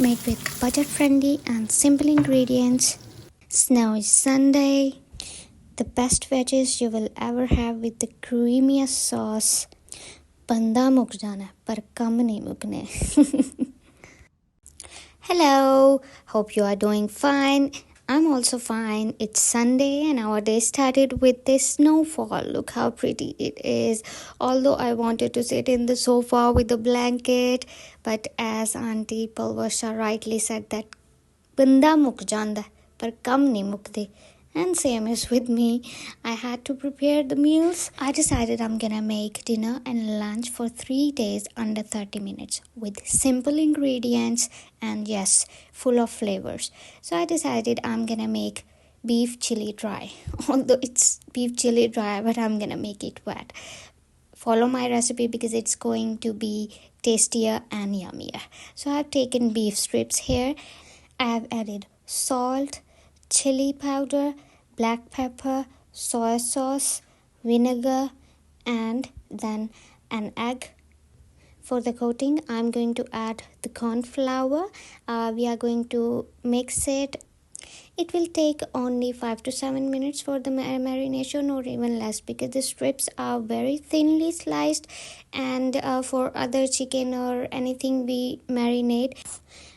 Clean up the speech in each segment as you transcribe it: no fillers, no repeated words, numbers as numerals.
made with budget-friendly and simple ingredients. Snow is Sunday. The best veggies you will ever have with the creamiest sauce. बंदा मुक जाना पर कम नहीं मुकने. Hello, hope you are doing fine. I'm also fine. It's Sunday and our day started with this snowfall. Look how pretty it is. Although I wanted to sit in the sofa with a blanket, but as Auntie Palvasha rightly said that banda muk janda par kam nahi mukde. And same is with me. I had to prepare the meals. I decided I'm gonna make dinner and lunch for 3 days under 30 minutes with simple ingredients and yes, full of flavors. So I decided I'm gonna make beef chili dry. Although it's beef chili dry, but I'm gonna make it wet. Follow my recipe because it's going to be tastier and yummier. So I've taken beef strips here. I've added salt, chili powder, black pepper, soy sauce, vinegar, and then an egg. For the coating, I'm going to add the corn flour. We are going to mix it. It will take only 5 to 7 minutes for the marination or even less because the strips are very thinly sliced, and for other chicken or anything we marinate,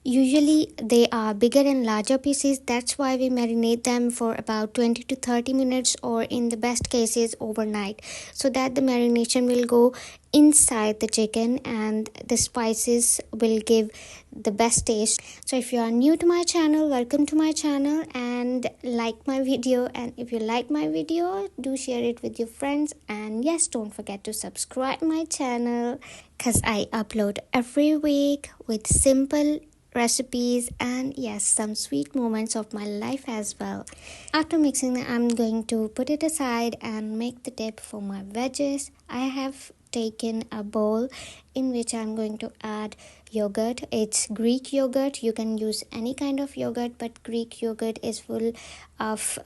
usually they are bigger and larger pieces. That's why we marinate them for about 20 to 30 minutes or in the best cases overnight, so that the marination will go inside the chicken and the spices will give the best taste. So if you are new to my channel, welcome to my channel and like my video, and if you like my video, do share it with your friends, and yes, don't forget to subscribe my channel because I upload every week with simple recipes and yes, some sweet moments of my life as well. After mixing, I'm going to put it aside and make the dip for my veggies. I have taken a bowl in which I'm going to add yogurt. It's Greek yogurt. You can use any kind of yogurt, but Greek yogurt is full of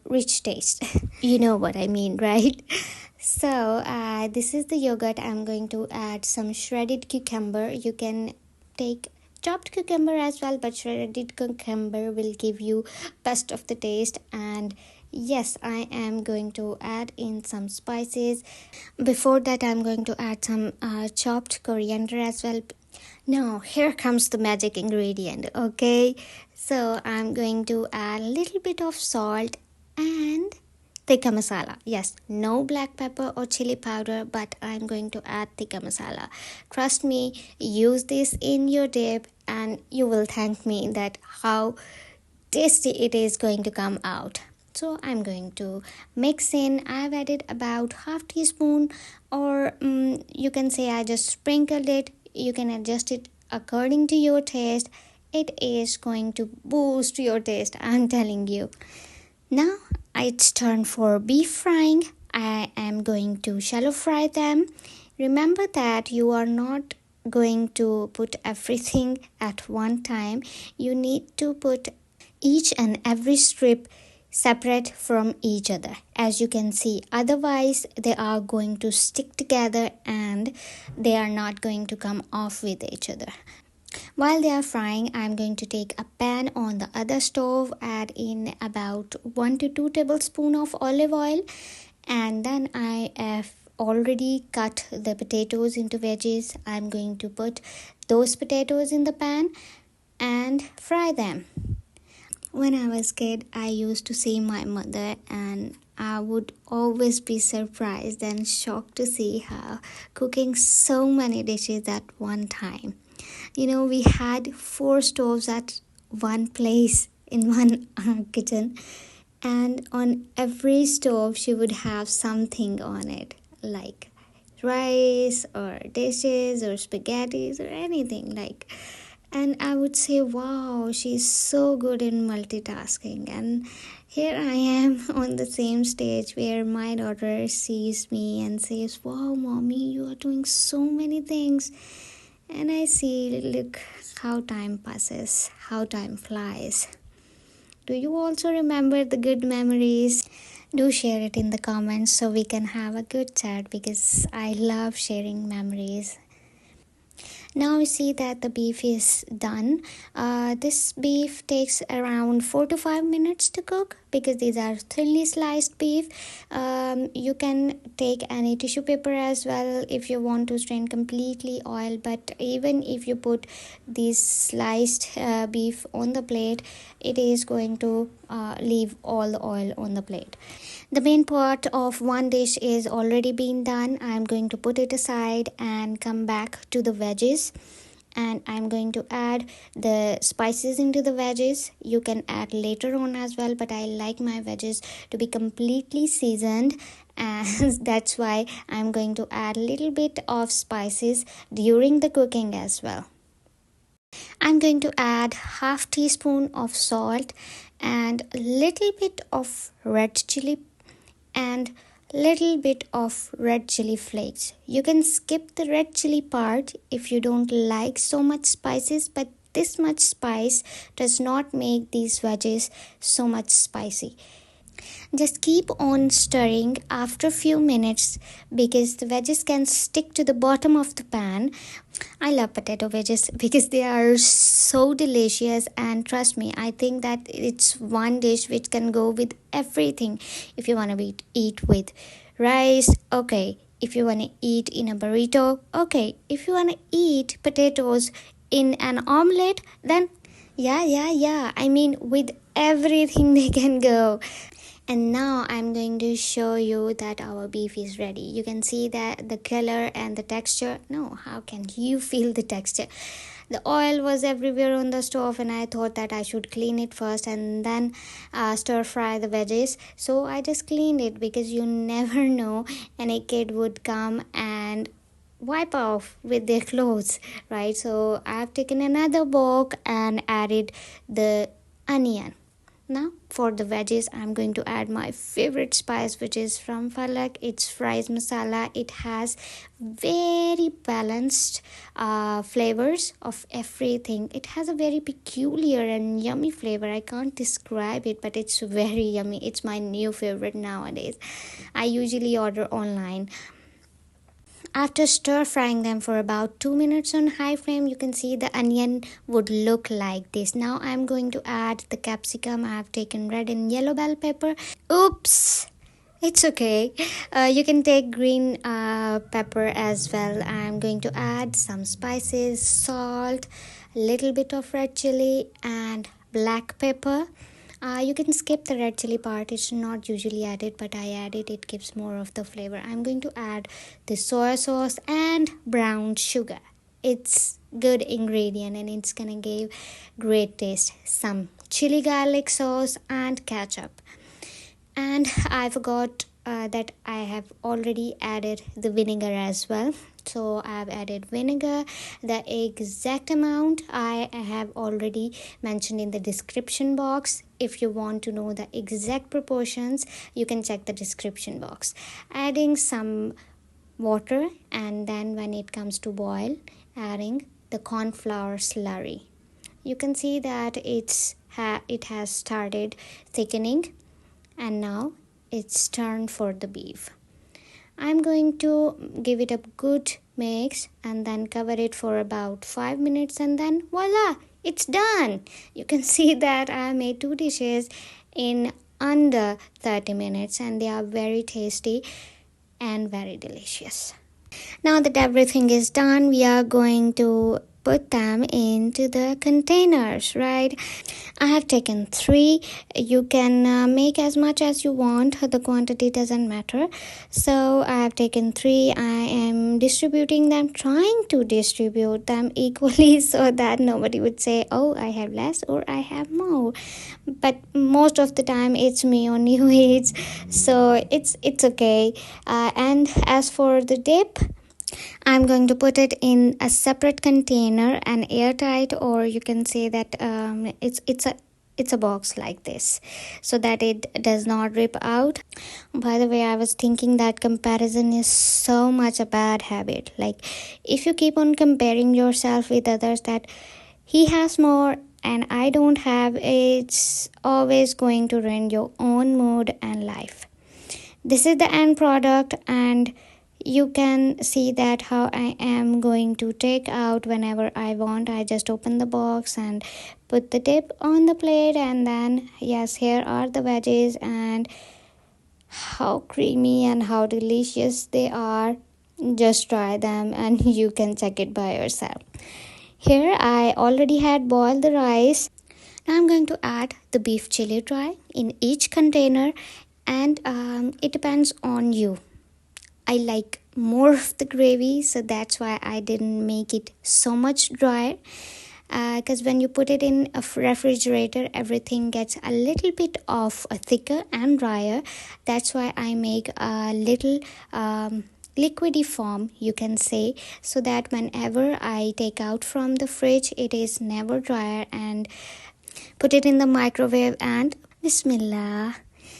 rich taste. You know what I mean, right? So this is the yogurt. I'm going to add some shredded cucumber. You can take chopped cucumber as well, but shredded cucumber will give you best of the taste. And yes, I am going to add in some spices. Before that, I'm going to add some chopped coriander as well. Now here comes the magic ingredient. Okay, so I'm going to add a little bit of salt and tikka masala. Yes, no black pepper or chili powder, but I'm going to add tikka masala. Trust me, use this in your dip and you will thank me that how tasty it is going to come out. So I'm going to mix in. I've added about half teaspoon, or you can say I just sprinkled it. You can adjust it according to your taste. It is going to boost your taste, I'm telling you. Now it's turn for beef frying. I am going to shallow fry them. Remember that you are not going to put everything at one time. You need to put each and every strip separate from each other, as you can see. Otherwise, they are going to stick together and they are not going to come off with each other. While they are frying, I'm going to take a pan on the other stove, add in about 1 to 2 tablespoons of olive oil, and then I have already cut the potatoes into veggies. I'm going to put those potatoes in the pan and fry them. When I was a kid, I used to see my mother and I would always be surprised and shocked to see her cooking so many dishes at one time. You know, we had 4 stoves at one place in one kitchen, and on every stove she would have something on it, like rice or dishes or spaghettis or anything like. And I would say, wow, she's so good in multitasking. And here I am on the same stage where my daughter sees me and says, wow, mommy, you are doing so many things. And I see, look how time passes, how time flies. Do you also remember the good memories? Do share it in the comments so we can have a good chat, because I love sharing memories. Now you see that the beef is done. This beef takes around 4 to 5 minutes to cook because these are thinly sliced beef. You can take any tissue paper as well if you want to strain completely oil, but even if you put this sliced beef on the plate, it is going to leave all the oil on the plate. The main part of one dish is already been done. I'm going to put it aside and come back to the veggies, and I'm going to add the spices into the veggies. You can add later on as well, but I like my veggies to be completely seasoned, and that's why I'm going to add a little bit of spices during the cooking as well. I'm going to add half teaspoon of salt and a little bit of red chili and little bit of red chili flakes. You can skip the red chili part if you don't like so much spices, but this much spice does not make these veggies so much spicy. Just keep on stirring after a few minutes because the veggies can stick to the bottom of the pan. I love potato veggies because they are so delicious, and trust me, I think that it's one dish which can go with everything. If you want to eat with rice, okay. If you want to eat in a burrito, okay. If you want to eat potatoes in an omelette, then yeah. I mean, with everything they can go. And now I'm going to show you that our beef is ready. You can see that the color and the texture. No, how can you feel the texture? The oil was everywhere on the stove, and I thought that I should clean it first and then stir fry the veggies. So I just cleaned it because you never know any kid would come and wipe off with their clothes, right? So I've taken another bowl and added the onion. Now for the veggies, I'm going to add my favorite spice, which is from Falak. It's fries masala. It has very balanced flavors of everything. It has a very peculiar and yummy flavor. I can't describe it, but it's very yummy. It's my new favorite nowadays. I usually order online. After stir frying them for about 2 minutes on high flame, you can see the onion would look like this. Now I'm going to add the capsicum. I have taken red and yellow bell pepper. Oops! It's okay. You can take green pepper as well. I'm going to add some spices, salt, a little bit of red chili and black pepper. You can skip the red chili part. It's not usually added, but I added. It gives more of the flavor. I'm going to add the soy sauce and brown sugar. It's good ingredient and it's gonna give great taste. Some chili garlic sauce and ketchup. And I forgot that I have already added the vinegar as well. So I have added vinegar. The exact amount I have already mentioned in the description box. If you want to know the exact proportions, you can check the description box. Adding some water, and then when it comes to boil, adding the corn flour slurry. You can see that it has started thickening, and now it's turn for the beef. I'm going to give it a good mix and then cover it for about 5 minutes, and then voila, it's done. You can see that I made 2 dishes in under 30 minutes, and they are very tasty and very delicious. Now that everything is done, we are going to put them into the containers, right? I have taken 3. You can make as much as you want. The quantity doesn't matter. So I have taken 3. I am distributing them, trying to distribute them equally so that nobody would say, oh, I have less or I have more. But most of the time it's me only who eats, so it's okay. And as for the dip, I'm going to put it in a separate container and airtight, or you can say that it's a box like this so that it does not rip out. By the way, I was thinking that comparison is so much a bad habit. Like if you keep on comparing yourself with others, that he has more and I don't have, it's always going to ruin your own mood and life. This is the end product, and You can see that how I am going to take out whenever I want. I just open the box and put the dip on the plate, and then yes, here are the veggies, and how creamy and how delicious they are. Just try them and you can check it by yourself. Here I already had boiled the rice. Now I'm going to add the beef chili dry in each container, and it depends on you. I like more of the gravy, so that's why I didn't make it so much dry. Because when you put it in a refrigerator, everything gets a little bit of thicker and drier. That's why I make a little liquidy form, you can say, so that whenever I take out from the fridge, it is never drier, and put it in the microwave and Bismillah.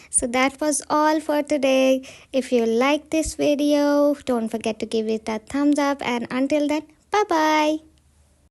So that was all for today. If you like this video, don't forget to give it a thumbs up, and until then, bye bye.